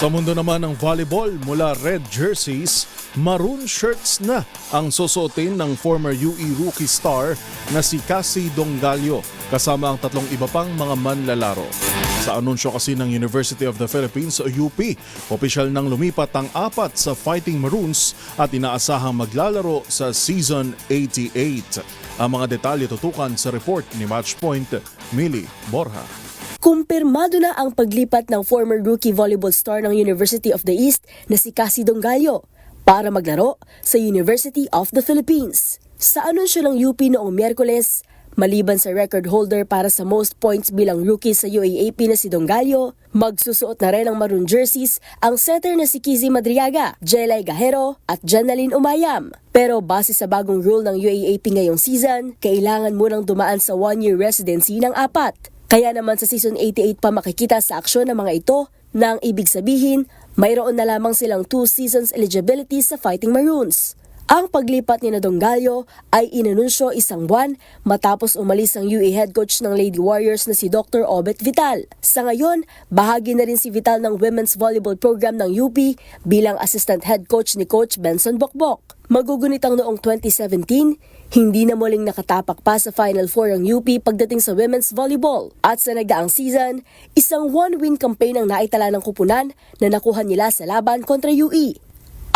Sa mundo naman ng volleyball, mula red jerseys, maroon shirts na ang susuotin ng former UE rookie star na si Cassie Dongallo kasama ang tatlong iba pang mga manlalaro. Sa anunsyo kasi ng University of the Philippines o UP, opisyal nang lumipat ang apat sa Fighting Maroons at inaasahang maglalaro sa Season 88. Ang mga detalye tutukan sa report ni Matchpoint, Millie Borja. Kumpirmado na ang paglipat ng former rookie volleyball star ng University of the East na si Cassie Dongallo para maglaro sa University of the Philippines. Sa anunsyo ng UP noong Miyerkules, maliban sa record holder para sa most points bilang rookie sa UAAP na si Dongallo, magsusuot na rin ng maroon jerseys ang setter na si Kizzy Madriaga, Jelay Gajero at Janalyn Umayam. Pero base sa bagong rule ng UAAP ngayong season, kailangan munang dumaan sa 1-year residency ng apat. Kaya naman sa Season 88 pa makikita sa aksyon ng mga ito na ang ibig sabihin, mayroon na lamang silang 2 seasons eligibility sa Fighting Maroons. Ang paglipat ni Dongallo ay inanunsyo isang buwan matapos umalis ang UE head coach ng Lady Warriors na si Dr. Obet Vital. Sa ngayon, bahagi na rin si Vital ng women's volleyball program ng UP bilang assistant head coach ni Coach Benson Bokbok. Magugunitang noong 2017, hindi na muling nakatapak pa sa Final Four ang UP pagdating sa women's volleyball. At sa nagdaang season, isang one-win campaign ang naitala ng kupunan na nakuha nila sa laban kontra UE.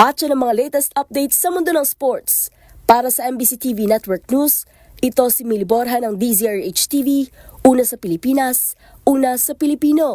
At yan ang mga latest updates sa mundo ng sports. Para sa MBC TV Network News, ito si Millie Borja ng DZRH TV, una sa Pilipinas, una sa Pilipino.